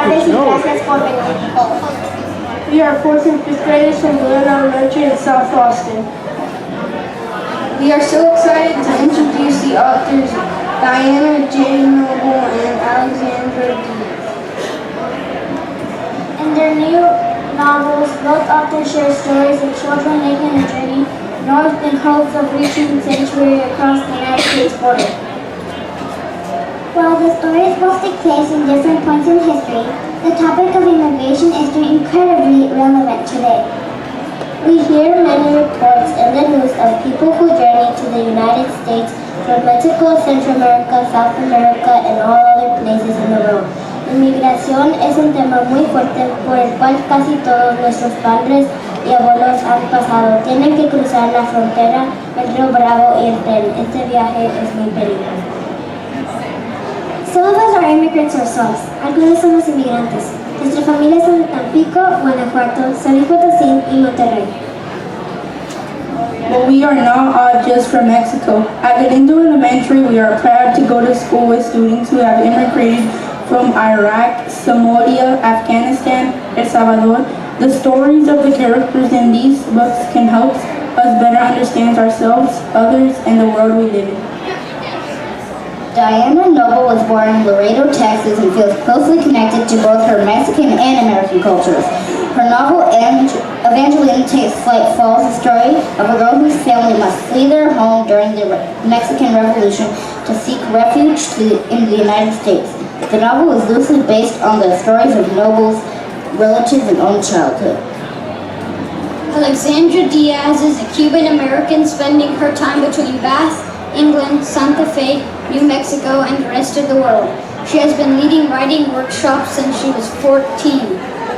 tardes y gracias por venir todos. We are 4th and 5th graders from Glen Elementary in South Austin. We are so excited to introduce the authors Diana J. Noble and Alexandra Diaz. In their new novels, both authors share stories of children making a journey north in hopes of reaching sanctuary across the United States border. While the stories both take place in different points in history, the topic of immigration is incredibly relevant today. We hear many reports in the news of people who journey to the United States from Mexico, Central America, South America, and all other places in the world. Inmigración es un tema muy fuerte por el cual casi todos nuestros padres y abuelos han pasado. Tienen que cruzar la frontera, el río Bravo y el tren. Este viaje es muy peligroso. Some of us are immigrants ourselves. Algunos somos inmigrantes. Nuestras familias son de Tampico, Guanajuato, San Luis Potosí y Monterrey. But we are not all just from Mexico. At Galindo Elementary, we are proud to go to school with students who have immigrated from Iraq, Somalia, Afghanistan, El Salvador. The stories of the characters in these books can help us better understand ourselves, others, and the world we live in. Diana Noble was born in Laredo, Texas, and feels closely connected to both her Mexican and American cultures. Her novel, Evangeline Takes Flight, follows the story of a girl whose family must flee their home during the Mexican Revolution to seek refuge in the United States. The novel is loosely based on the stories of Noble's relatives and own childhood. Alexandra Diaz is a Cuban-American spending her time between Bath, England, Santa Fe, New Mexico, and the rest of the world. She has been leading writing workshops since she was 14.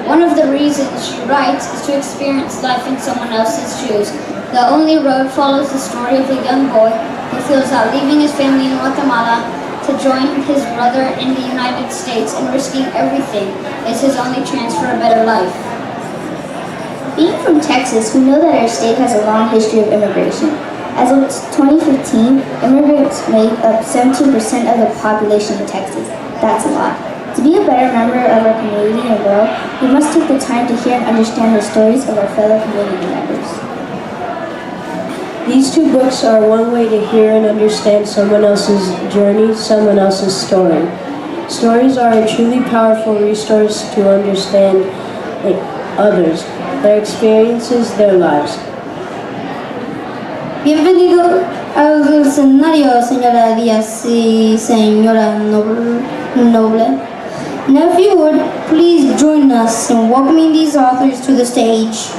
One of the reasons she writes is to experience life in someone else's shoes. The Only Road follows the story of a young boy who feels that leaving his family in Guatemala to join his brother in the United States and risking everything is his only chance for a better life. Being from Texas, we know that our state has a long history of immigration. As of 2015, immigrants make up 17% of the population in Texas. That's a lot. To be a better member of our community and world, we must take the time to hear and understand the stories of our fellow community members. These two books are one way to hear and understand someone else's journey, someone else's story. Stories are a truly powerful resource to understand others, their experiences, their lives. Bienvenido al escenario, señora Diaz y señora Noble. Now, if you would, please join us in welcoming these authors to the stage.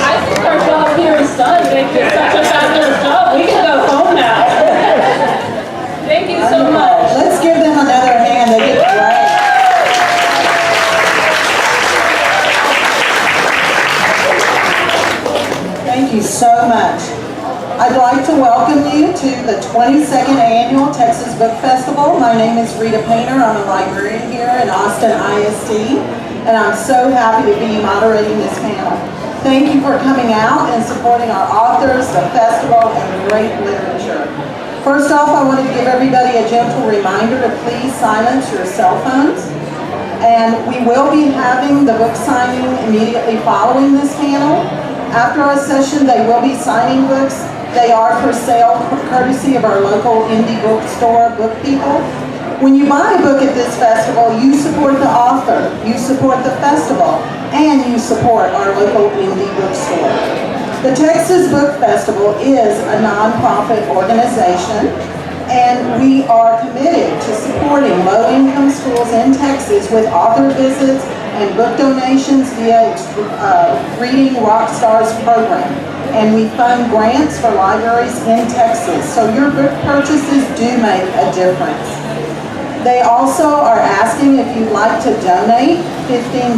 I think our job here is done. Thank you. Such a fabulous job. We can go home now. Thank you so much. Let's give them another hand. They did great. Thank you so much. I'd like to welcome you to the 22nd Annual Texas Book Festival. My name is Rita Painter. I'm a librarian here in Austin ISD, and I'm so happy to be moderating this panel. Thank you for coming out and supporting our authors, the festival, and great literature. First off, I want to give everybody a gentle reminder to please silence your cell phones. And we will be having the book signing immediately following this panel. After our session, they will be signing books. They are for sale courtesy of our local indie bookstore, Book People. When you buy a book at this festival, you support the author, you support the festival, and you support our local indie bookstore. The Texas Book Festival is a nonprofit organization, and we are committed to supporting low-income schools in Texas with author visits and book donations via Reading Rockstars program. And we fund grants for libraries in Texas, so your book purchases do make a difference. They also are asking if you'd like to donate $15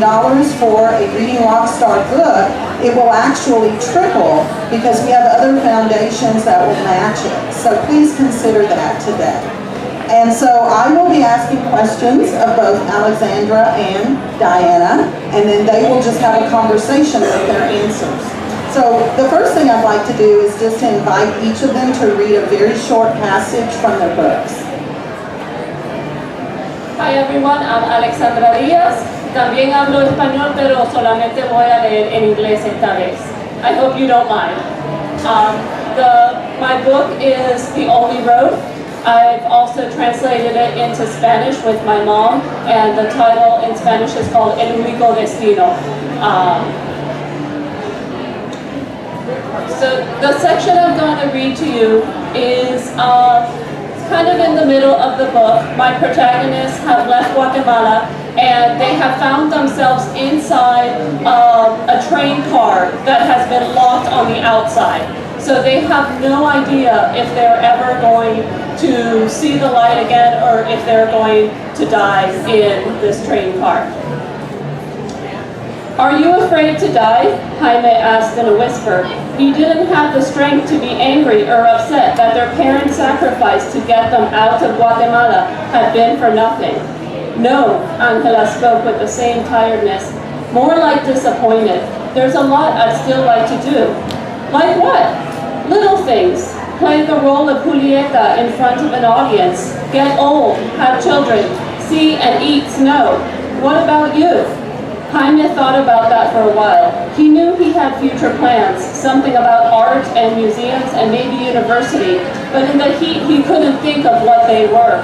for a Reading Rockstar book. It will actually triple because we have other foundations that will match it. So please consider that today. And so I will be asking questions of both Alexandra and Diana, and then they will just have a conversation with their answers. So the first thing I'd like to do is just to invite each of them to read a very short passage from their books. Hi everyone, I'm Alexandra Diaz. También hablo español, pero solamente voy a leer en inglés esta vez. I hope you don't mind. My book is The Only Road. I've also translated it into Spanish with my mom, and the title in Spanish is called El Único Destino. So the section I'm going to read to you is kind of in the middle of the book. My protagonists have left Guatemala and they have found themselves inside a train car that has been locked on the outside. So they have no idea if they're ever going to see the light again or if they're going to die in this train car. Are you afraid to die? Jaime asked in a whisper. He didn't have the strength to be angry or upset that their parents' sacrifice to get them out of Guatemala had been for nothing. No, Angela spoke with the same tiredness, more like disappointed. There's a lot I'd still like to do. Like what? Little things. Play the role of Julieta in front of an audience. Get old, have children, see and eat snow. What about you? Jaime thought about that for a while. He knew he had future plans, something about art and museums and maybe university, but in the heat he couldn't think of what they were.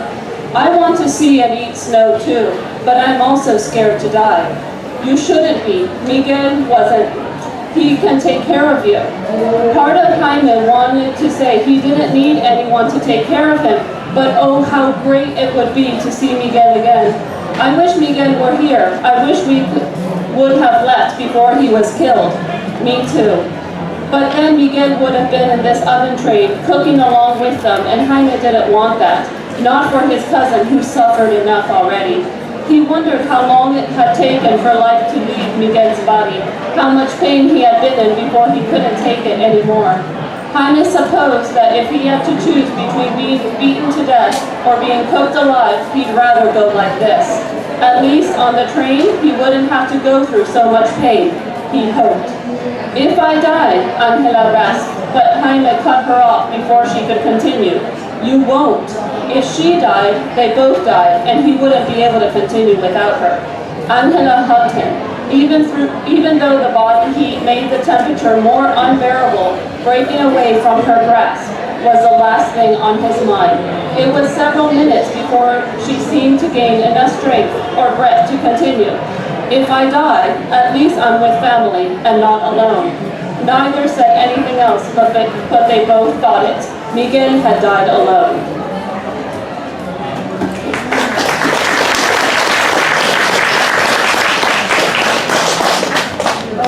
I want to see and eat snow too, but I'm also scared to die. You shouldn't be. Miguel wasn't. He can take care of you. Part of Jaime wanted to say he didn't need anyone to take care of him, but oh, how great it would be to see Miguel again. I wish Miguel were here. I wish we would have left before he was killed. Me too. But then Miguel would have been in this oven train, cooking along with them, and Jaime didn't want that. Not for his cousin, who suffered enough already. He wondered how long it had taken for life to leave Miguel's body, how much pain he had been in before he couldn't take it anymore. Jaime supposed that if he had to choose between being beaten to death or being cooked alive, he'd rather go like this. At least on the train, he wouldn't have to go through so much pain, he hoped. If I died, Angela rasped, but Jaime cut her off before she could continue. You won't. If she died, they both died, and he wouldn't be able to continue without her. Angela hugged him. Even though the body heat made the temperature more unbearable, breaking away from her grasp was the last thing on his mind. It was several minutes before she seemed to gain enough strength or breath to continue. If I die, at least I'm with family and not alone. Neither said anything else, but they both thought it. Miguel had died alone.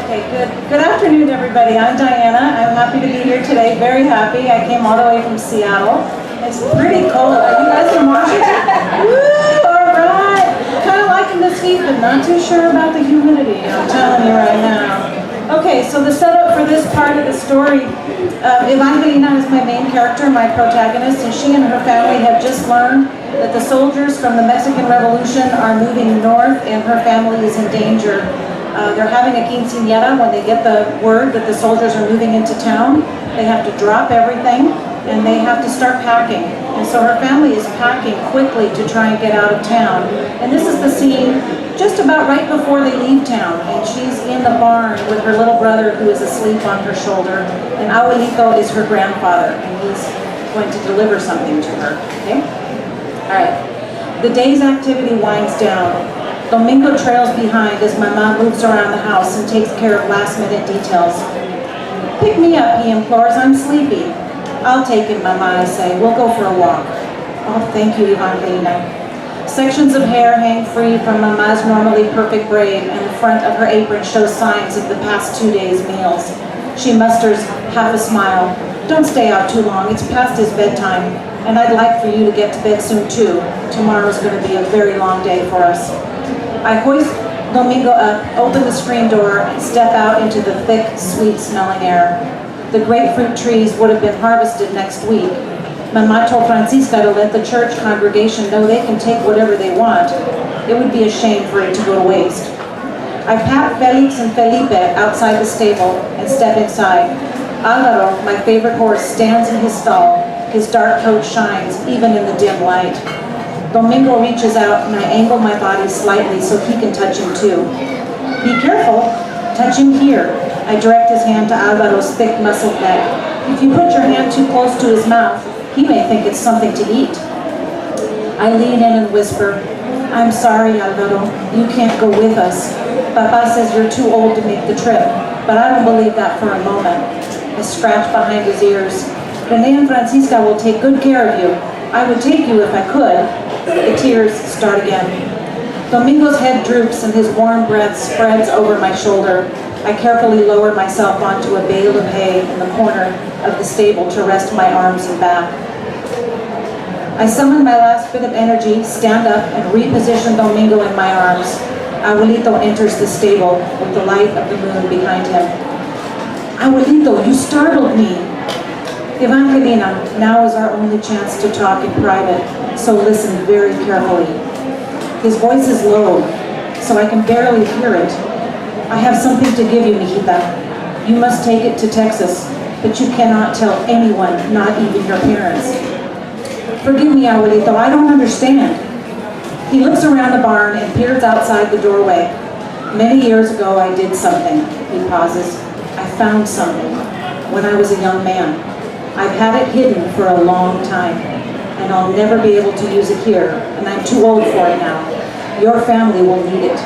Okay, good afternoon, everybody. I'm Diana. I'm happy to be here today. Very happy. I came all the way from Seattle. It's pretty cold. Are you guys from Washington? Woo! All right. Kind of liking this heat, but not too sure about the humidity. I'm telling you right now. Okay, so the setup for this part of the story, Evangelina is my main character, my protagonist, and she and her family have just learned that the soldiers from the Mexican Revolution are moving north and her family is in danger. They're having a quinceañera. When they get the word that the soldiers are moving into town, they have to drop everything and they have to start packing. And so her family is packing quickly to try and get out of town. And this is the scene just about right before they leave town. And she's in the barn with her little brother who is asleep on her shoulder. And Abuelito is her grandfather, and he's going to deliver something to her. Okay? All right. The day's activity winds down. Domingo trails behind as my mom moves around the house and takes care of last-minute details. Pick me up, he implores. I'm sleepy. I'll take it, Mama, I say. We'll go for a walk. Oh, thank you, Evangelina. Sections of hair hang free from Mama's normally perfect braid, and the front of her apron shows signs of the past 2 days' meals. She musters half a smile. Don't stay out too long. It's past his bedtime, and I'd like for you to get to bed soon, too. Tomorrow's going to be a very long day for us. I hoist Domingo up, open the screen door, and step out into the thick, sweet-smelling air. The grapefruit trees would have been harvested next week. Mama told Francisca to let the church congregation know they can take whatever they want. It would be a shame for it to go to waste. I pat Felix and Felipe outside the stable and step inside. Alvaro, my favorite horse, stands in his stall. His dark coat shines, even in the dim light. Domingo reaches out and I angle my body slightly so he can touch him too. Be careful, touch him here. I direct his hand to Alvaro's thick, muscled neck. If you put your hand too close to his mouth, he may think it's something to eat. I lean in and whisper, I'm sorry, Alvaro, you can't go with us. Papa says you're too old to make the trip, but I don't believe that for a moment. I scratch behind his ears. Rene and Francisca will take good care of you. I would take you if I could. The tears start again. Domingo's head droops and his warm breath spreads over my shoulder. I carefully lower myself onto a bale of hay in the corner of the stable to rest my arms and back. I summon my last bit of energy, stand up, and reposition Domingo in my arms. Abuelito enters the stable with the light of the moon behind him. Abuelito, you startled me. Evangelina, now is our only chance to talk in private, so listen very carefully. His voice is low, so I can barely hear it. I have something to give you, mijita. You must take it to Texas, but you cannot tell anyone, not even your parents. Forgive me, Abuelito, I don't understand. He looks around the barn and peers outside the doorway. Many years ago, I did something. He pauses. I found something when I was a young man. I've had it hidden for a long time, and I'll never be able to use it here, and I'm too old for it now. Your family will need it.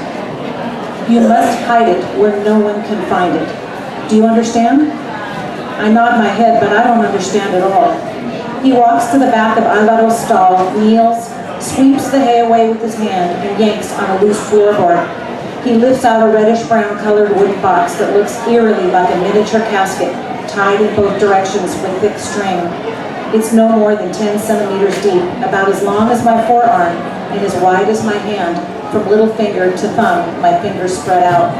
You must hide it where no one can find it. Do you understand? I nod my head, but I don't understand at all. He walks to the back of Alvaro's stall, kneels, sweeps the hay away with his hand, and yanks on a loose floorboard. He lifts out a reddish-brown colored wooden box that looks eerily like a miniature casket, tied in both directions with thick string. It's no more than 10 centimeters deep, about as long as my forearm, and as wide as my hand, from little finger to thumb, my fingers spread out.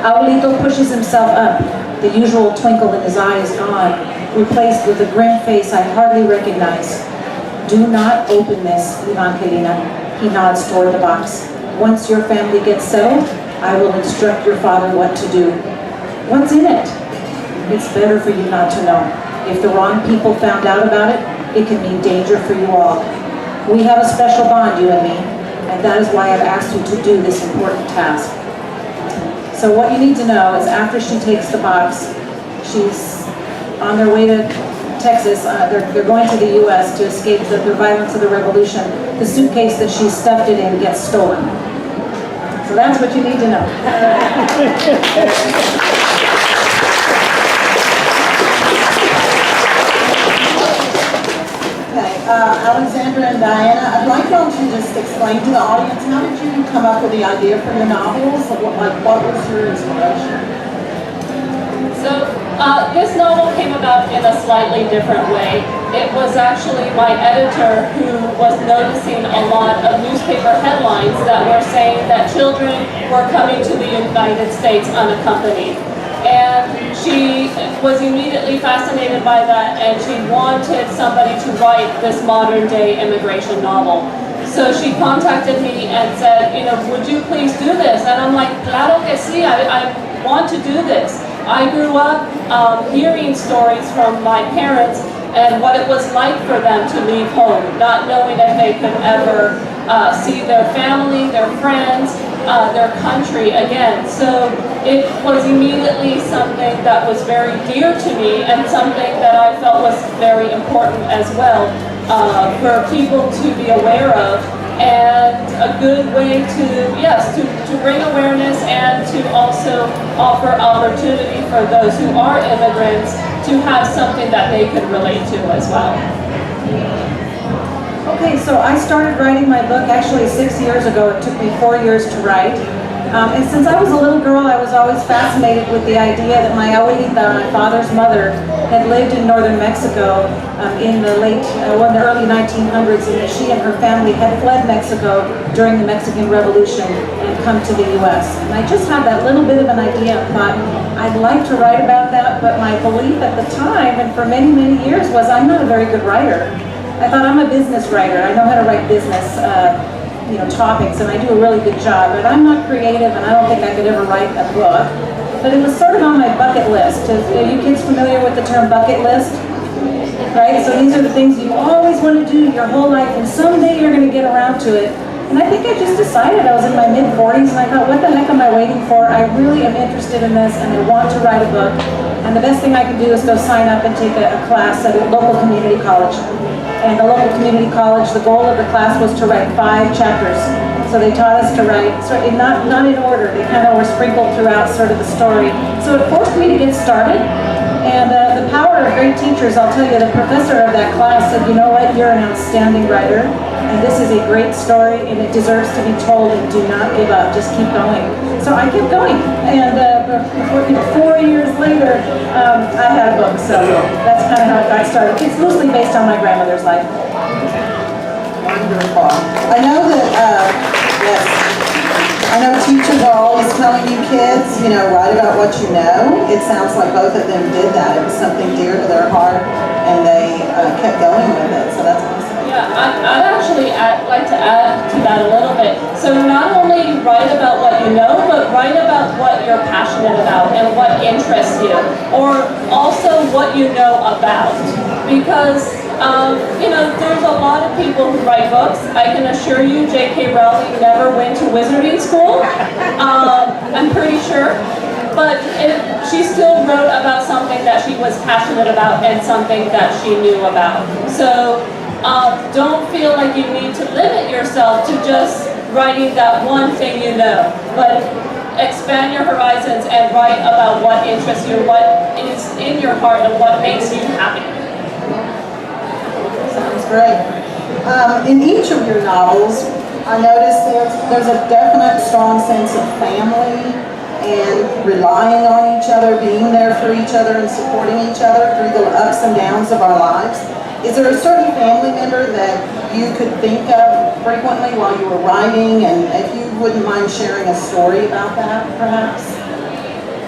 Abuelito pushes himself up. The usual twinkle in his eye is gone, replaced with a grim face I hardly recognize. Do not open this, Evangelina. He nods toward the box. Once your family gets settled, I will instruct your father what to do. What's in it? It's better for you not to know. If the wrong people found out about it, it can mean danger for you all. We have a special bond, you and me, and that is why I've asked you to do this important task. So what you need to know is after she takes the box, she's on their way to Texas. They're going to the U.S. to escape the violence of the revolution. The suitcase that she stuffed it in gets stolen. So that's what you need to know. Alexandra and Diana, I'd like y'all to just explain to the audience, how did you come up with the idea for your novels? What was your inspiration? So this novel came about in a slightly different way. It was actually my editor who was noticing a lot of newspaper headlines that were saying that children were coming to the United States unaccompanied. And she was immediately fascinated by that, and she wanted somebody to write this modern day immigration novel. So she contacted me and said, would you please do this? And I'm like, claro que sí, I want to do this. I grew up hearing stories from my parents and what it was like for them to leave home, not knowing if they could ever see their family, their friends, their country again. So it was immediately something that was very dear to me and something that I felt was very important as well for people to be aware of, and a good way to bring awareness and to also offer opportunity for those who are immigrants to have something that they can relate to as well. Okay, so I started writing my book actually 6 years ago. It took me 4 years to write. And since I was a little girl, I was always fascinated with the idea that my abuelita, my father's mother, had lived in northern Mexico in the early 1900s, and that she and her family had fled Mexico during the Mexican Revolution and come to the U.S. And I just had that little bit of an idea and thought, I'd like to write about that, but my belief at the time, and for many, many years, was I'm not a very good writer. I thought I'm a business writer. I know how to write business topics, and I do a really good job, but I'm not creative, and I don't think I could ever write a book. But it was sort of on my bucket list. Are you kids familiar with the term bucket list? Right? So these are the things you always want to do your whole life, and someday you're going to get around to it. And I think I just decided, I was in my mid-40s, and I thought, what the heck am I waiting for? I really am interested in this, and I want to write a book. And the best thing I can do is go sign up and take a class at a local community college. And the local community college, the goal of the class was to write 5 chapters. So they taught us to write, not in order, they kind of were sprinkled throughout sort of the story. So it forced me to get started. And the power of great teachers, I'll tell you, the professor of that class said, you know what, you're an outstanding writer, and this is a great story, and it deserves to be told, and do not give up, just keep going. So I kept going, and 4 years later, I had a book, so that's kind of how it got started. It's loosely based on my grandmother's life. Wonderful. I know that, yes, I know teachers are always telling you kids, write about what you know. It sounds like both of them did that. It was something dear to their heart, and they kept going with it, so that's awesome. Yeah, I'd actually like to add to that a little bit. So not only write about what you know, but write about what you're passionate about and what interests you, or also what you know about. Because, there's a lot of people who write books. I can assure you J.K. Rowling never went to wizarding school, I'm pretty sure. But she still wrote about something that she was passionate about and something that she knew about. So don't feel like you need to limit yourself to just writing that one thing you know, but expand your horizons and write about what interests you, what is in your heart, and what makes you happy. Sounds great. In each of your novels, I noticed there's a definite strong sense of family and relying on each other, being there for each other and supporting each other through the ups and downs of our lives. Is there a certain family member that you could think of frequently while you were writing, and if you wouldn't mind sharing a story about that, perhaps?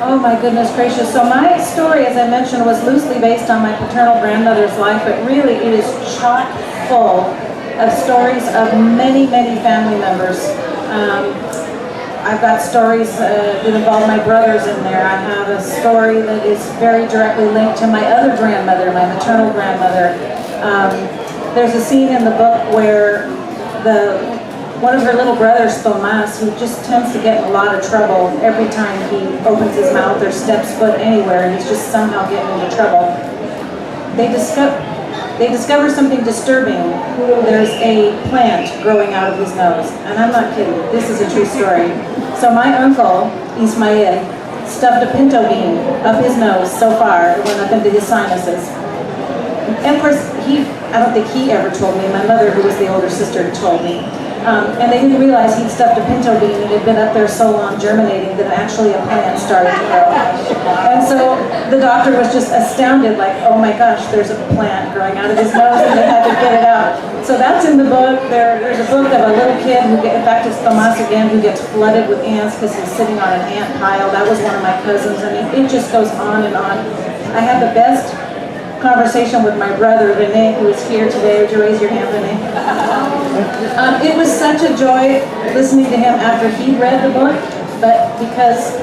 Oh my goodness gracious. So my story, as I mentioned, was loosely based on my paternal grandmother's life, but really it is chock full of stories of many, many family members. I've got stories that involve my brothers in there. I have a story that is very directly linked to my other grandmother, my maternal grandmother. There's a scene in the book where one of her little brothers, Tomas, who just tends to get in a lot of trouble every time he opens his mouth or steps foot anywhere, he's just somehow getting into trouble. They discover something disturbing. There's a plant growing out of his nose. And I'm not kidding, this is a true story. So my uncle, Ismael, stuffed a pinto bean up his nose so far, it went up into his sinuses. And of course, I don't think he ever told me. My mother, who was the older sister, told me. And they didn't realize he'd stuffed a pinto bean and it had been up there so long germinating that actually a plant started to grow. And so the doctor was just astounded, like, oh my gosh, there's a plant growing out of his nose, and they had to get it out. So that's in the book. There's a book of a little kid in fact it's Tomas again, who gets flooded with ants because he's sitting on an ant pile. That was one of my cousins. I mean, it just goes on and on. I had the best conversation with my brother, Rene, who is here today. Would you raise your hand, Rene? It was such a joy listening to him after he read the book, but because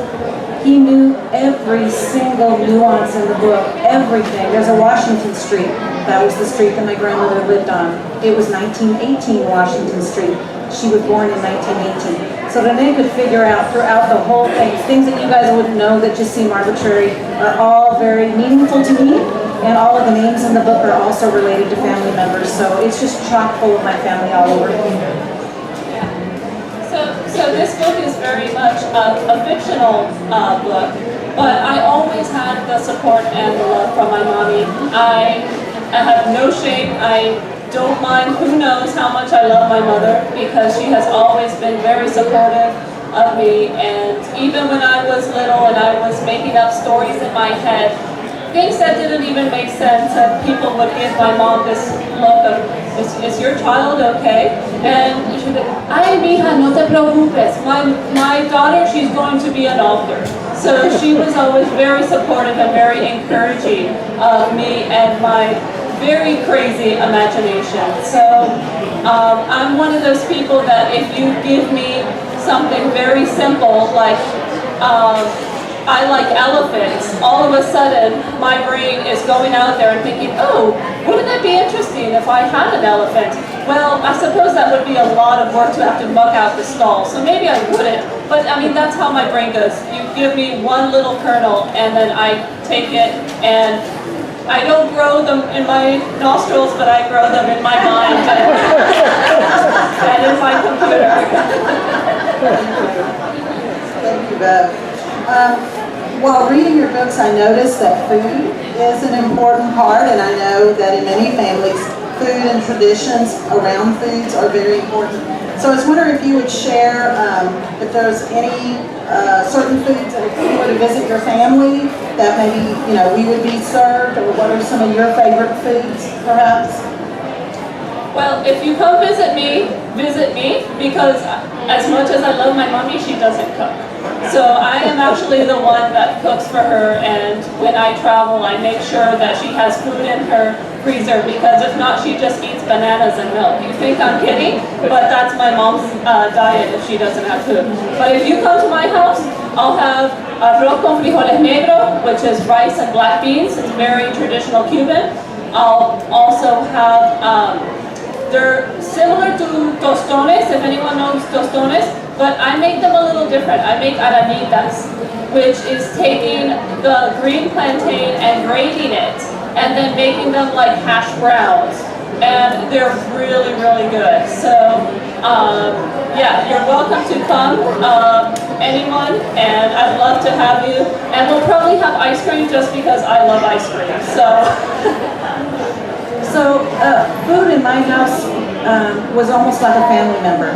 he knew every single nuance in the book, everything. There's a Washington Street. That was the street that my grandmother lived on. It was 1918 Washington Street. She was born in 1918. So Rene could figure out throughout the whole thing, things that you guys wouldn't know that just seem arbitrary are all very meaningful to me. And all of the names in the book are also related to family members, so it's just chock full of my family all over. So this book is very much a fictional book, but I always had the support and the love from my mommy. I have no shame. I don't mind. Who knows how much I love my mother, because she has always been very supportive. of me, and even when I was little and I was making up stories in my head, things that didn't even make sense, and people would give my mom this look of, is your child okay? And she'd be, ay mija, no te preocupes, my daughter, she's going to be an author. So she was always very supportive and very encouraging of me and my very crazy imagination. So I'm one of those people that if you give me something very simple, like I like elephants, all of a sudden my brain is going out there and thinking, oh, wouldn't that be interesting if I had an elephant? Well, I suppose that would be a lot of work to have to muck out the stall, so maybe I wouldn't. But I mean, that's how my brain goes. You give me one little kernel and then I take it, and I don't grow them in my nostrils, but I grow them in my mind and in my computer. Thank you, Bev. While reading your books, I noticed that food is an important part, and I know that in many families, food and traditions around foods are very important. So I was wondering if you would share if there's any certain foods that if you were to visit your family that maybe we would be served, or what are some of your favorite foods, perhaps? Well, if you come visit me, because as much as I love my mommy, she doesn't cook. So I am actually the one that cooks for her, and when I travel, I make sure that she has food in her freezer, because if not, she just eats bananas and milk. You think I'm kidding? But that's my mom's diet if she doesn't have food. But if you come to my house, I'll have arroz con frijoles negro, which is rice and black beans. It's very traditional Cuban. I'll also have, they're similar to tostones, if anyone knows tostones, but I make them a little different. I make aranitas, which is taking the green plantain and grating it, and then making them like hash browns. And they're really, really good. So, yeah, you're welcome to come, anyone, and I'd love to have you. And we'll probably have ice cream just because I love ice cream, so. So, food in my house was almost like a family member.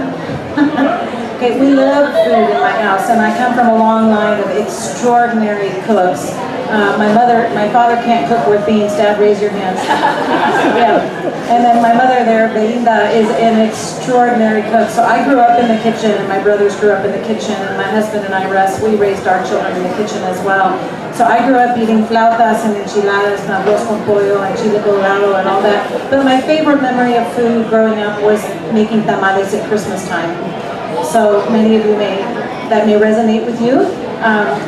Okay, we love food in my house, and I come from a long line of extraordinary cooks. My father can't cook with beans. Dad, raise your hands. Yeah. And then my mother there, Belinda, is an extraordinary cook. So I grew up in the kitchen, and my brothers grew up in the kitchen, and my husband and I, Russ, we raised our children in the kitchen as well. So I grew up eating flautas and enchiladas and arroz con pollo and chile colorado and all that. But my favorite memory of food growing up was making tamales at Christmas time. So many of you that may resonate with you.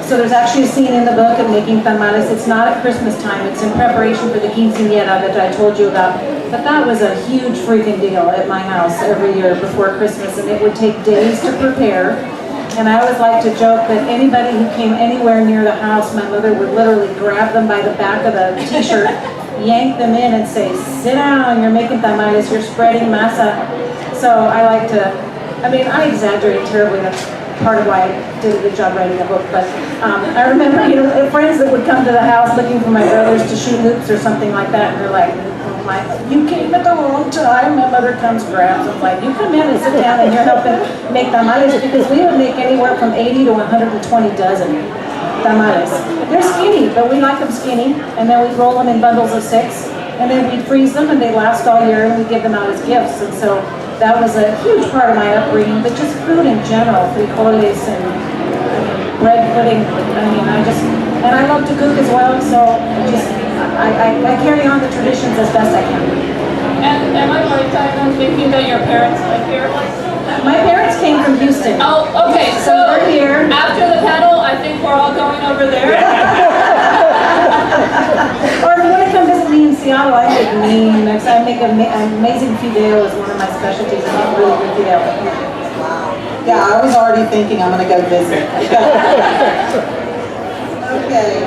So there's actually a scene in the book of making tamales. It's not at Christmas time. It's in preparation for the quinceañera that I told you about. But that was a huge freaking deal at my house every year before Christmas, and it would take days to prepare. And I always like to joke that anybody who came anywhere near the house, my mother would literally grab them by the back of the t-shirt, yank them in and say, sit down, you're making tamales, you're spreading masa. So I like to, I exaggerate terribly. That's part of why I did a good job writing a book. But I remember, friends that would come to the house looking for my brothers to shoot hoops or something like that, and they're like, you came at the wrong time. My mother comes, grabs them, like, you come in and sit down and you're helping make tamales, because we would make anywhere from 80 to 120 dozen tamales. They're skinny, but we like them skinny, and then we roll them in bundles of 6, and then we'd freeze them, and they last all year, and we give them out as gifts. And so that was a huge part of my upbringing, but just food in general, frijoles and bread pudding. And I love to cook as well, so I carry on the traditions as best I can. And am I right, Diana, thinking that your parents live here? My parents came from Houston. Oh, okay, so we're here. After the panel, I think we're all going over there. Or if you want to come visit me in Seattle, I make mean. I make amazing fideo is one of my specialties. I make really good fideo. Yeah, I was already thinking I'm going to go visit. Okay,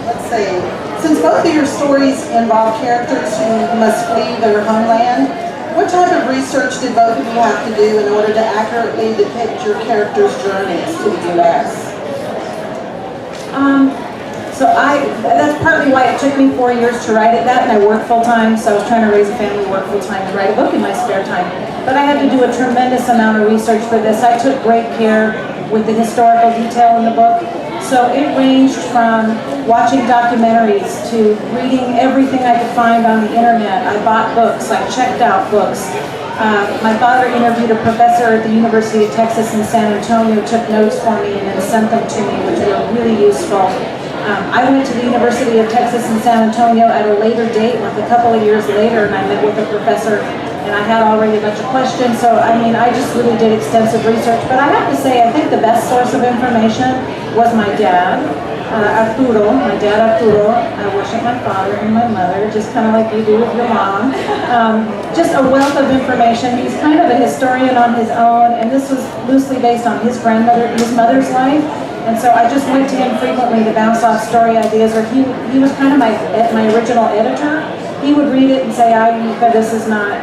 let's see. Since both of your stories involve characters who must flee their homeland, what type of research did both of you have to do in order to accurately depict your characters' journeys to the U.S.? So that's partly why it took me 4 years to write it, and I work full-time, so I was trying to raise a family, work full-time, and write a book in my spare time. but I had to do a tremendous amount of research for this. I took great care with the historical detail in the book. So it ranged from watching documentaries to reading everything I could find on the internet. I bought books, I checked out books. My father interviewed a professor at the University of Texas in San Antonio, took notes for me, and then sent them to me, which were really useful. I went to the University of Texas in San Antonio at a later date, like a couple of years later, and I met with a professor, and I had already a bunch of questions. So, I mean, I just really did extensive research. But I have to say, I think the best source of information was my dad, Arturo, my dad Arturo. I worship my father and my mother, just kind of like you do with your mom. Just a wealth of information. He's kind of a historian on his own, and this was loosely based on his mother's life. And so I just went to him frequently to bounce off story ideas, or he was kind of my original editor. He would read it and say, Aika, this is not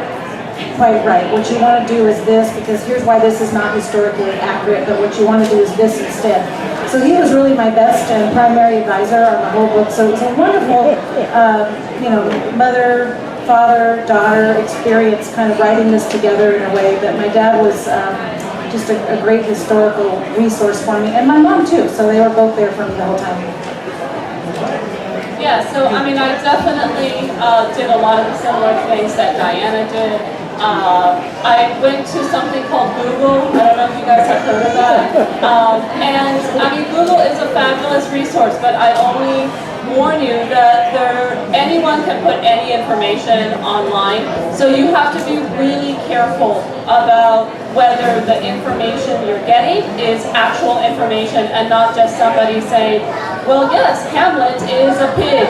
quite right. What you want to do is this, because here's why this is not historically accurate, but what you want to do is this instead. So he was really my best and primary advisor on the whole book. So it was a wonderful, mother, father, daughter experience, kind of writing this together in a way that my dad was just a great historical resource for me, and my mom too, so they were both there for me the whole time. Yeah, so I mean, I definitely did a lot of the similar things that Diana did. I went to something called Google. I don't know if you guys have heard of that. And I mean, Google is a fabulous resource, but I only warn you that anyone can put any information online. So you have to be really careful about whether the information you're getting is actual information and not just somebody saying, well, yes, Hamlet is a pig,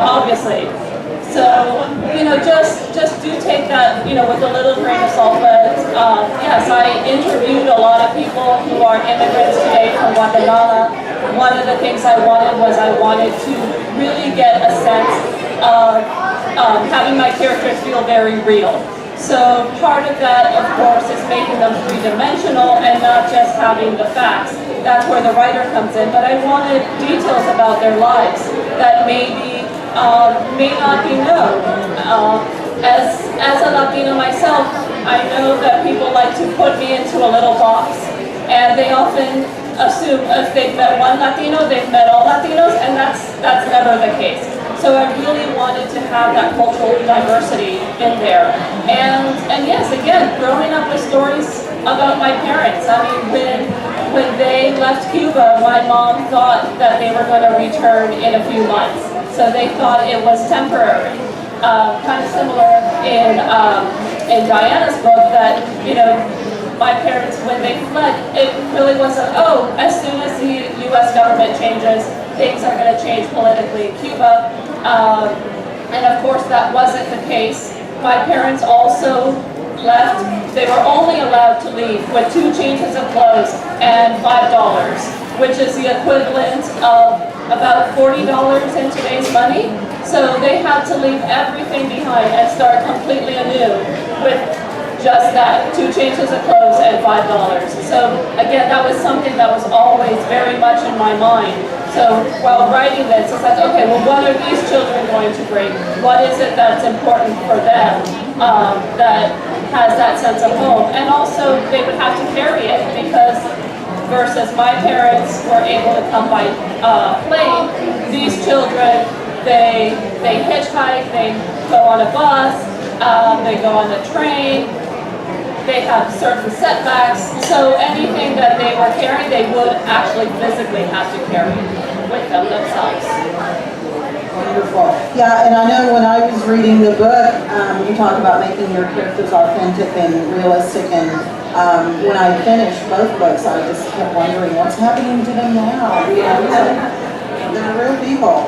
obviously. So, just do take that, with a little grain of salt. But yes, I interviewed a lot of people who are immigrants today from Guatemala. One of the things I wanted to really get a sense of having my characters feel very real. So part of that, of course, is making them three-dimensional and not just having the facts. That's where the writer comes in. But I wanted details about their lives that maybe may not be known. As a Latina myself, I know that people like to put me into a little box, and they often assume if they've met one Latino, they've met all Latinos, and that's never the case. So I really wanted to have that cultural diversity in there. And yes, again, growing up with stories about my parents. I mean, when they left Cuba, my mom thought that they were going to return in a few months. So they thought it was temporary. Kind of similar in Diana's book that, my parents, when they fled, it really wasn't, as soon as the U.S. government changes, things are going to change politically in Cuba. And of course, that wasn't the case. My parents also left. They were only allowed to leave with 2 changes of clothes and $5, which is the equivalent of about $40 in today's money. So they had to leave everything behind and start completely anew with just that, 2 changes of clothes and $5. So again, that was something that was always very much in my mind. So while writing this, it's like, okay, well, what are these children going to bring? What is it that's important for them that has that sense of home? And also, they would have to carry it because versus my parents were able to come by plane, these children, they hitchhike, they go on a bus, they go on a train, they have certain setbacks, so anything that they were carrying, they would actually physically have to carry with them themselves. Wonderful. Yeah, and I know when I was reading the book, you talk about making your characters authentic and realistic, and when I finished both books, I just kept wondering what's happening to them now. They're real people.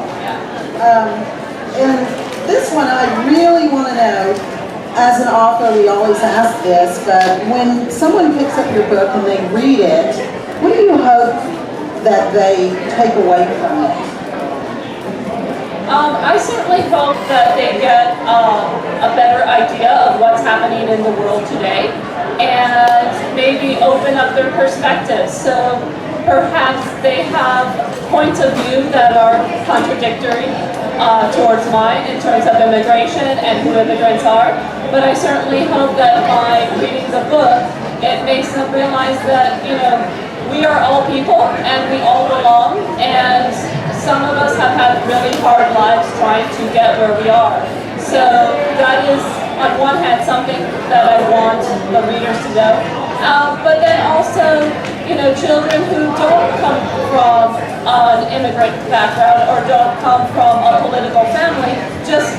And this one, I really want to know. As an author, we always ask this, but when someone picks up your book and they read it, what do you hope that they take away from it? I certainly hope that they get a better idea of what's happening in the world today and maybe open up their perspectives. So perhaps they have points of view that are contradictory towards mine in terms of immigration and who immigrants are. But I certainly hope that by reading the book, it makes them realize that, we are all people and we all belong, and some of us have had really hard lives trying to get where we are. So that is, on one hand, something that I want the readers to know. But then also, children who don't come from an immigrant background or don't come from a political family, just,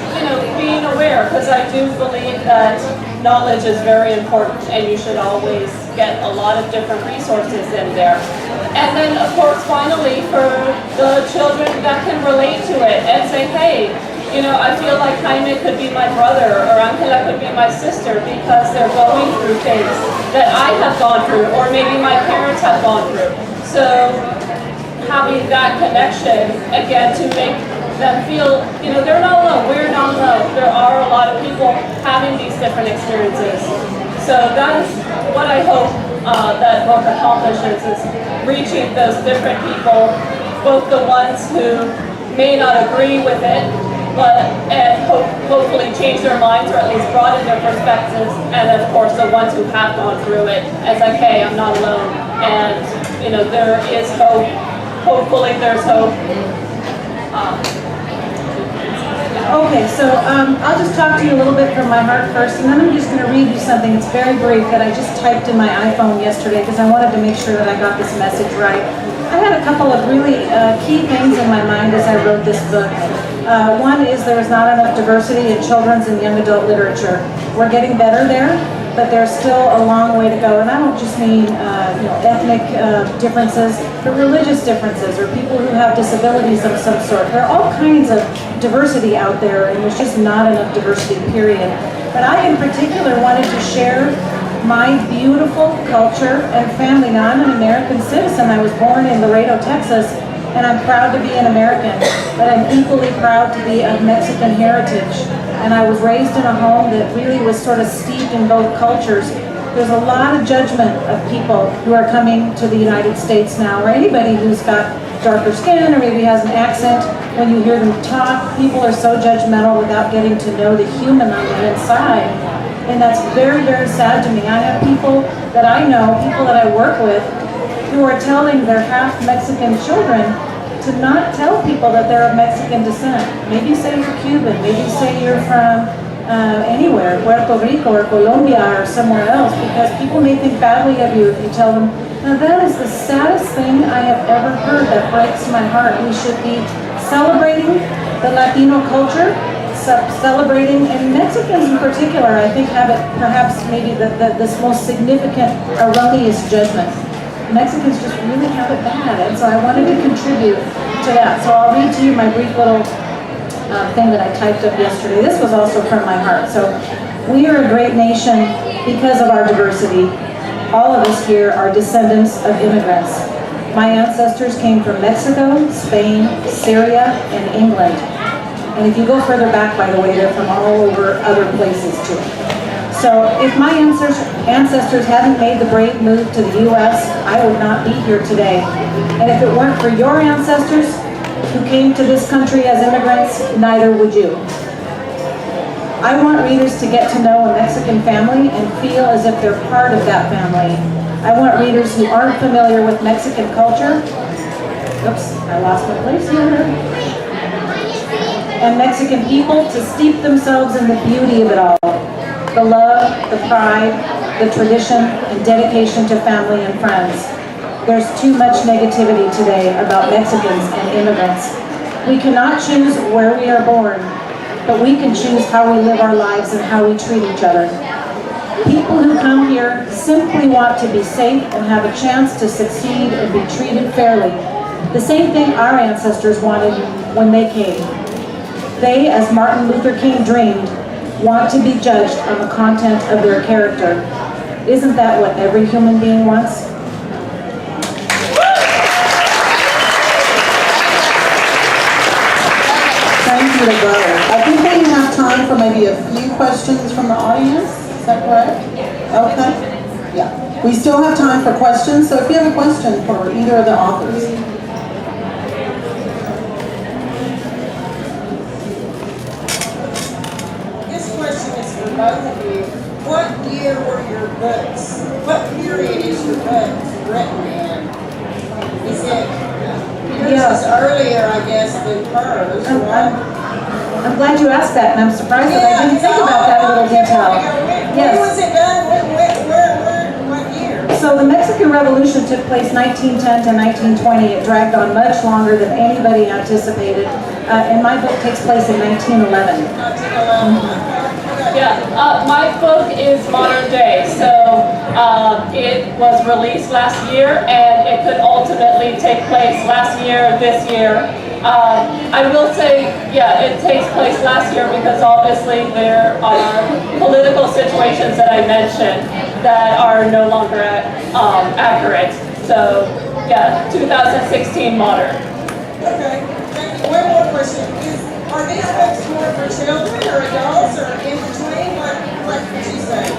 being aware, because I do believe that knowledge is very important and you should always get a lot of different resources in there. And then, of course, finally, for the children that can relate to it and say, hey, I feel like Jaime could be my brother or Angela could be my sister because they're going through things that I have gone through or maybe my parents have gone through. So having that connection, again, to make them feel, they're not alone, we're not alone. There are a lot of people having these different experiences. So that is what I hope that book accomplishes, is reaching those different people, both the ones who may not agree with it, and hopefully change their minds or at least broaden their perspectives, and of course the ones who have gone through it as like, hey, I'm not alone, and there is hope. Hopefully there's hope. Okay, so I'll just talk to you a little bit from my heart first, and then I'm just going to read you something. It's very brief that I just typed in my iPhone yesterday because I wanted to make sure that I got this message right. I had a couple of really key things in my mind as I wrote this book. One is there is not enough diversity in children's and young adult literature. We're getting better there, but there's still a long way to go. And I don't just mean ethnic differences, but religious differences or people who have disabilities of some sort. There are all kinds of diversity out there, and there's just not enough diversity, period. But I in particular wanted to share my beautiful culture and family. Now, I'm an American citizen. I was born in Laredo, Texas, and I'm proud to be an American, but I'm equally proud to be of Mexican heritage. And I was raised in a home that really was sort of steeped in both cultures. There's a lot of judgment of people who are coming to the United States now, or anybody who's got darker skin or maybe has an accent. When you hear them talk, people are so judgmental without getting to know the human on the inside. And that's very, very sad to me. I have people that I know, people that I work with, who are telling their half Mexican children to not tell people that they're of Mexican descent. Maybe say you're Cuban, maybe say you're from anywhere, Puerto Rico or Colombia or somewhere else, because people may think badly of you if you tell them. Now that is the saddest thing I have ever heard. That breaks my heart. We should be celebrating the Latino culture, celebrating, and Mexicans in particular, I think, have it perhaps maybe this most significant erroneous judgment. Mexicans just really have it bad, and so I wanted to contribute to that. So I'll read to you my brief little thing that I typed up yesterday. This was also from my heart. So, we are a great nation because of our diversity. All of us here are descendants of immigrants. My ancestors came from Mexico, Spain, Syria, and England. And if you go further back, by the way, they're from all over other places too. So if my ancestors hadn't made the brave move to the U.S., I would not be here today. And if it weren't for your ancestors who came to this country as immigrants, neither would you. I want readers to get to know a Mexican family and feel as if they're part of that family. I want readers who aren't familiar with Mexican culture, oops, I lost my place here, and Mexican people to steep themselves in the beauty of it all. The love, the pride, the tradition, and dedication to family and friends. There's too much negativity today about Mexicans and immigrants. We cannot choose where we are born, but we can choose how we live our lives and how we treat each other. People who come here simply want to be safe and have a chance to succeed and be treated fairly. The same thing our ancestors wanted when they came. They, as Martin Luther King dreamed, want to be judged on the content of their character. Isn't that what every human being wants? Thank you, brother. I think we have time for maybe a few questions from the audience. Is that correct? Okay. Yeah. We still have time for questions, so if you have a question for either of the authors. This question is for both of you. books. What period is your book written in? Is it yours is earlier, I guess, than hers, right? I'm glad you asked that, and I'm surprised that I didn't think about that little detail. When was it done? What year? So the Mexican Revolution took place 1910 to 1920. It dragged on much longer than anybody anticipated. And my book takes place in 1911. 1911. Yeah, my book is modern day, so it was released last year, and it could ultimately take place last year, this year. I will say, yeah, it takes place last year because obviously there are political situations that I mentioned that are no longer accurate. So, yeah, 2016 modern. Okay. One more question. Are these books more for children or adults or in between? What would you say?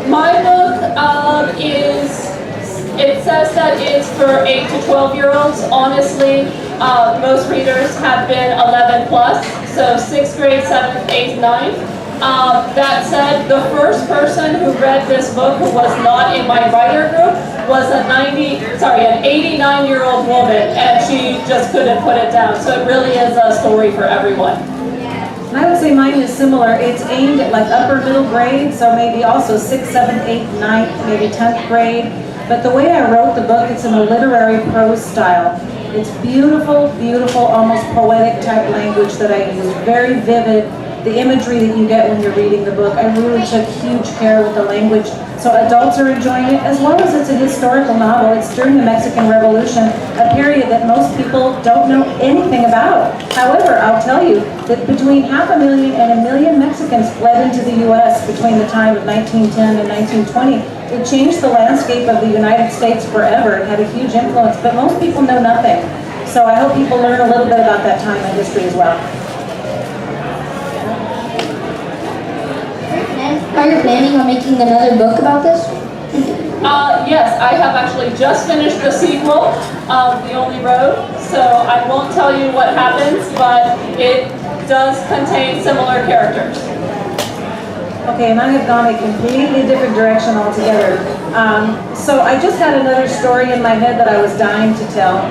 My book it says that it's for 8 to 12-year-olds. Honestly, most readers have been 11 plus, so 6th grade, 7th, 8th, 9th. That said, the first person who read this book who was not in my writer group was an 89-year-old woman, and she just couldn't put it down. So it really is a story for everyone. And I would say mine is similar. It's aimed at like upper middle grade, so maybe also 6th, 7th, 8th, 9th, maybe 10th grade. But the way I wrote the book, it's in a literary prose style. It's beautiful, beautiful, almost poetic type language that I use. Very vivid. The imagery that you get when you're reading the book, I really took huge care with the language. So adults are enjoying it, as well as it's a historical novel. It's during the Mexican Revolution, a period that most people don't know anything about. However, I'll tell you that between 500,000 and 1 million Mexicans fled into the U.S. between the time of 1910 and 1920. It changed the landscape of the United States forever. It had a huge influence, but most people know nothing. So I hope people learn a little bit about that time in history as well. Are you planning on making another book about this? Yes, I have actually just finished the sequel of The Only Road, so I won't tell you what happens, but it does contain similar characters. Okay, and I have gone a completely different direction altogether. So I just had another story in my head that I was dying to tell,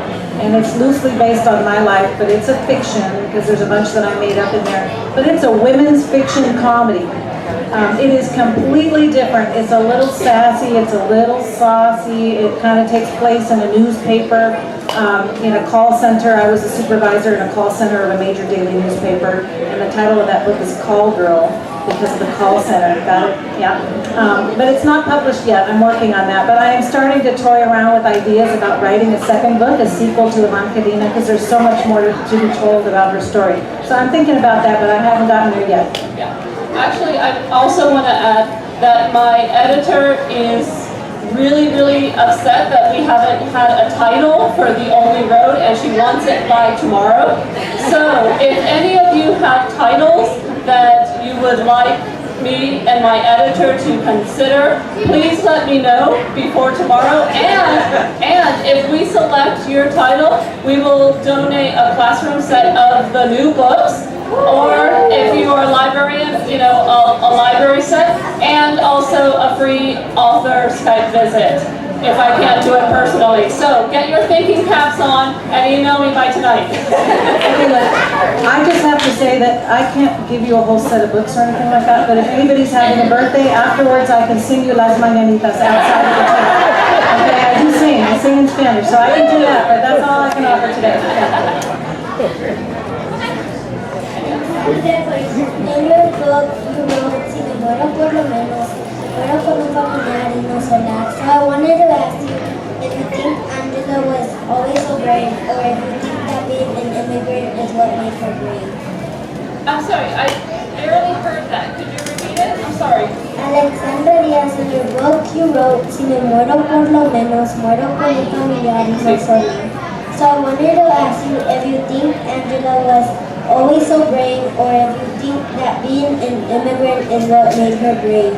and it's loosely based on my life, but it's a fiction because there's a bunch that I made up in there. But it's a women's fiction comedy. It is completely different. It's a little sassy, it's a little saucy. It kind of takes place in a newspaper, in a call center. I was a supervisor in a call center of a major daily newspaper, and the title of that book is Call Girl, because of the call center. Got it? Yeah. But it's not published yet. I'm working on that. But I am starting to toy around with ideas about writing a second book, a sequel to Evangelina, because there's so much more to be told about her story. So I'm thinking about that, but I haven't gotten there yet. Yeah. Actually, I also want to add that my editor is really, really upset that we haven't had a title for The Only Road, and she wants it by tomorrow. So if any of you have titles that you would like me and my editor to consider, please let me know before tomorrow. And if we select your title, we will donate a classroom set of the new books. Or if you are a librarian, a library set, and also a free author Skype visit if I can't do it personally. So get your thinking caps on and email me by tonight. I just have to say that I can't give you a whole set of books or anything like that, but if anybody's having a birthday, afterwards I can sing you Las Mañanitas outside of the tent. Okay, I do sing. I sing in Spanish, so I can do that, but that's all I can offer today. In your book, you wrote, si me muero por lo menos, muero con un familiar y no sola. So I wanted to ask you if you think Angela was always so brave, or if you think that being an immigrant is what made her brave. I'm sorry, I barely heard that. Could you repeat it? I'm sorry. Alexandra Diaz, in your book, you wrote, si me muero por lo menos, muero con un familiar y no sola. So I wanted to ask you if you think Angela was always so brave, or if you think that being an immigrant is what made her brave.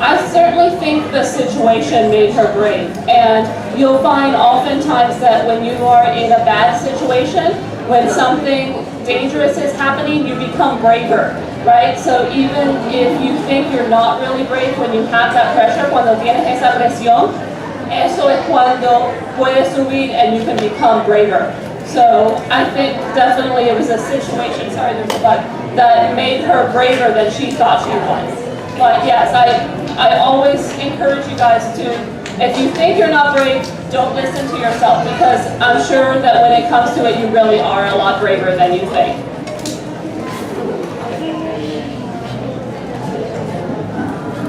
I certainly think the situation made her brave. And you'll find oftentimes that when you are in a bad situation, when something dangerous is happening, you become braver, right? So even if you think you're not really brave, when you have that pressure, cuando tienes esa presión, eso es cuando puedes subir and you can become braver. So I think definitely it was a situation, sorry there's a bug, that made her braver than she thought she was. But yes, I always encourage you guys to, if you think you're not brave, don't listen to yourself, because I'm sure that when it comes to it, you really are a lot braver than you think.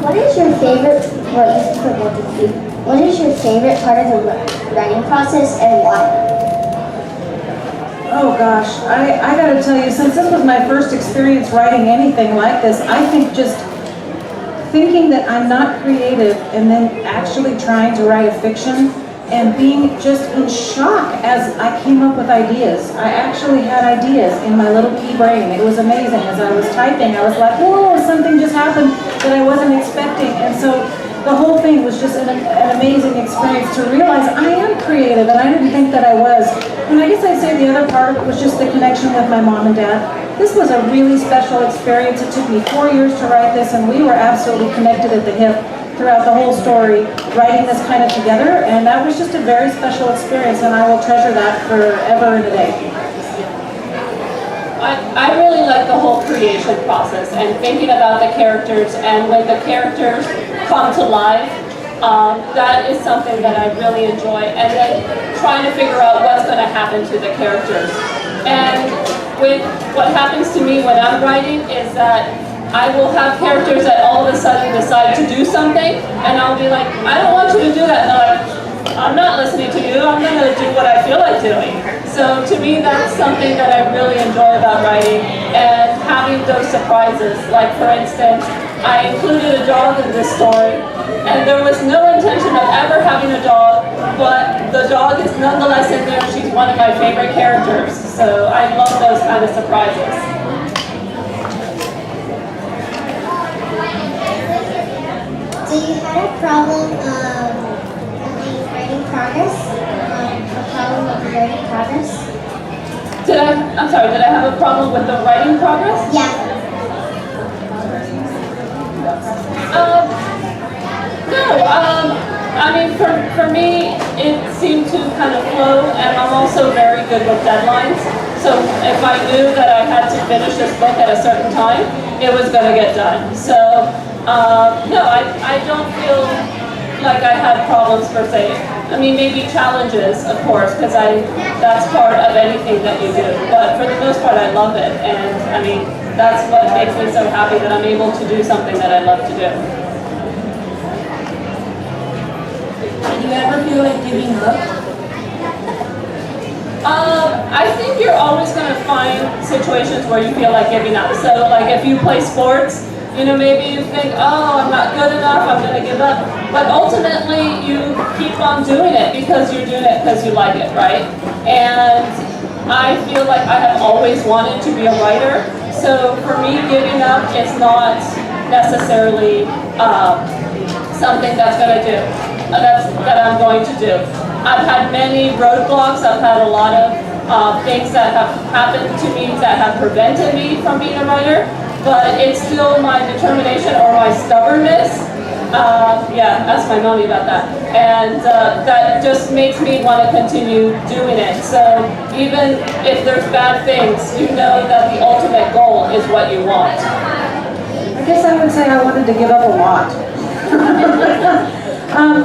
What is your favorite, what is your favorite part of the writing process and why? Oh gosh, I gotta tell you, since this was my first experience writing anything like this, I think just thinking that I'm not creative and then actually trying to write a fiction and being just in shock as I came up with ideas. I actually had ideas in my little pea brain. It was amazing. As I was typing, I was like, whoa, something just happened that I wasn't expecting. And so the whole thing was just an amazing experience to realize I am creative, and I didn't think that I was. And I guess I'd say the other part of it was just the connection with my mom and dad. This was a really special experience. It took me 4 years to write this, and we were absolutely connected at the hip throughout the whole story, writing this kind of together, and that was just a very special experience, and I will treasure that forever and a day. I really like the whole creation process and thinking about the characters, and when the characters come to life, that is something that I really enjoy, and then trying to figure out what's going to happen to the characters. And what happens to me when I'm writing is that I will have characters that all of a sudden decide to do something, and I'll be like, I don't want you to do that. And they're like, I'm not listening to you, I'm going to do what I feel like doing. So to me, that's something that I really enjoy about writing, and having those surprises. Like for instance, I included a dog in this story, and there was no intention of ever having a dog, but the dog is nonetheless in there. She's one of my favorite characters. So I love those kind of surprises. So you had a problem with writing progress? A problem with writing progress? I'm sorry, did I have a problem with the writing progress? Yeah. No, I mean, for me, it seemed to kind of flow, and I'm also very good with deadlines. So if I knew that I had to finish this book at a certain time, it was going to get done. So, no, I don't feel like I had problems per se. I mean, maybe challenges, of course, because that's part of anything that you do. But for the most part, I love it. And, I mean, that's what makes me so happy, that I'm able to do something that I love to do. Did you ever feel like giving up? I think you're always going to find situations where you feel like giving up. So, like if you play sports, you know, maybe you think, oh, I'm not good enough, I'm going to give up. But ultimately, you keep on doing it because you're doing it because you like it, right? And I feel like I have always wanted to be a writer. So for me, giving up is not necessarily something that I'm going to do. I've had many roadblocks. I've had a lot of things that have happened to me that have prevented me from being a writer, but it's still my determination or my stubbornness. Yeah, ask my mommy about that. And that just makes me want to continue doing it. So even if there's bad things, you know that the ultimate goal is what you want. I guess I would say I wanted to give up a lot.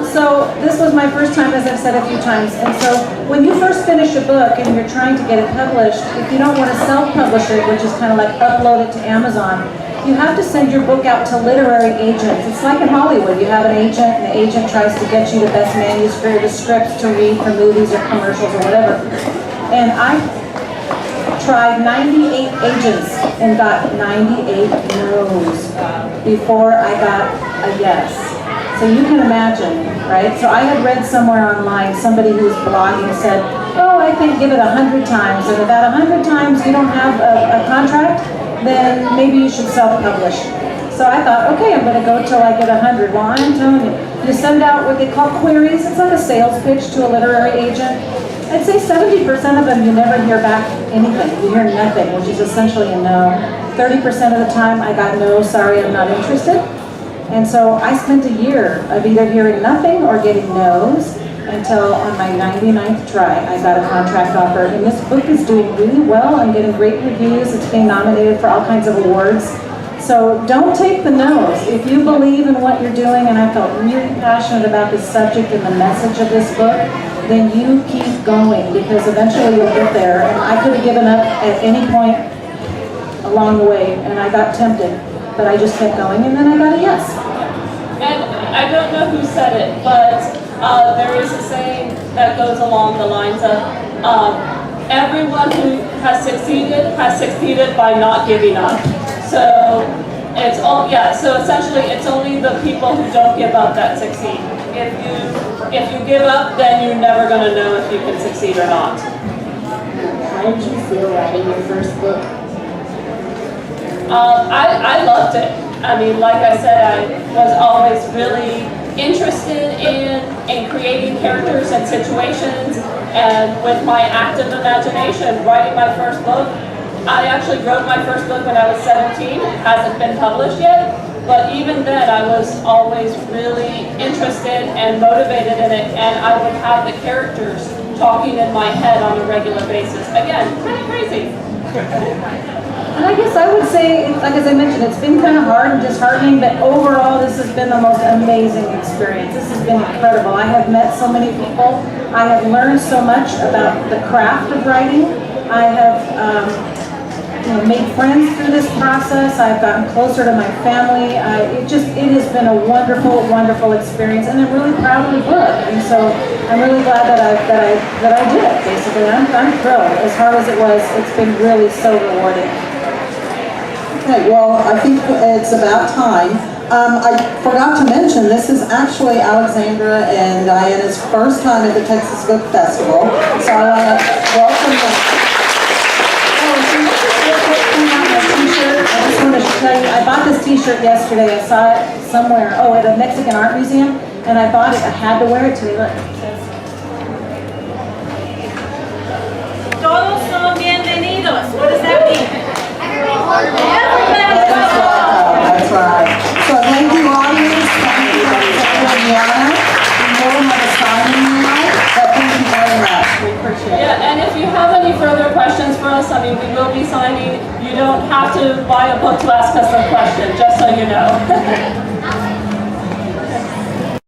So this was my first time, as I've said a few times, and so when you first finish a book and you're trying to get it published, if you don't want to self-publish it, which is kind of like upload it to Amazon, you have to send your book out to literary agents. It's like in Hollywood, you have an agent, and the agent tries to get you the best manuscript, the scripts to read for movies or commercials or whatever. And I tried 98 agents and got 98 no's before I got a yes. So you can imagine, right? So I had read somewhere online, somebody who was blogging said, oh, I think give it 100 times, and if at 100 times you don't have a contract, then maybe you should self-publish. So I thought, okay, I'm gonna go till I get 100. Well, I'm telling you, you send out what they call queries. It's like a sales pitch to a literary agent. I'd say 70% of them you never hear back anything. You hear nothing, which is essentially a no. 30% of the time I got no, sorry, I'm not interested. And so I spent a year of either hearing nothing or getting no's until on my 99th try I got a contract offer. And this book is doing really well. I'm getting great reviews. It's being nominated for all kinds of awards. So don't take the no's. If you believe in what you're doing, and I felt really passionate about this subject and the message of this book, then you keep going, because eventually you'll get there. And I could have given up at any point along the way, and I got tempted, but I just kept going, and then I got a yes. And I don't know who said it, but there is a saying that goes along the lines of everyone who has succeeded by not giving up. So it's all, yeah, so essentially it's only the people who don't give up that succeed. If you give up, then you're never going to know if you can succeed or not. How did you feel writing your first book? I loved it. I mean, like I said, I was always really interested in creating characters and situations, and with my active imagination, writing my first book. I actually wrote my first book when I was 17. It hasn't been published yet, but even then I was always really interested and motivated in it, and I would have the characters talking in my head on a regular basis. Again, kind of crazy. And I guess I would say, like as I mentioned, it's been kind of hard and disheartening, but overall this has been the most amazing experience. This has been incredible. I have met so many people. I have learned so much about the craft of writing. I have made friends through this process. I've gotten closer to my family. It has been a wonderful, wonderful experience, and I'm really proud of the book. And so I'm really glad that I did it. Basically, I'm thrilled. As hard as it was, it's been really so rewarding. Okay, well, I think it's about time. I forgot to mention, this is actually Alexandra and Diana's first time at the Texas Book Festival. So I want to welcome them. I just wanted to tell you, I bought this t-shirt yesterday. I saw it somewhere, at a Mexican art museum, and I bought it. I had to wear it today. Look, it says, Todos son bienvenidos. What does that mean? That's right. So thank you, audience. Thank you, Alexandra and Diana. We will have a signing now, but thank you very much. We appreciate it. Yeah, and if you have any further questions for us, I mean, we will be signing. You don't have to buy a book to ask us a question, just so you know.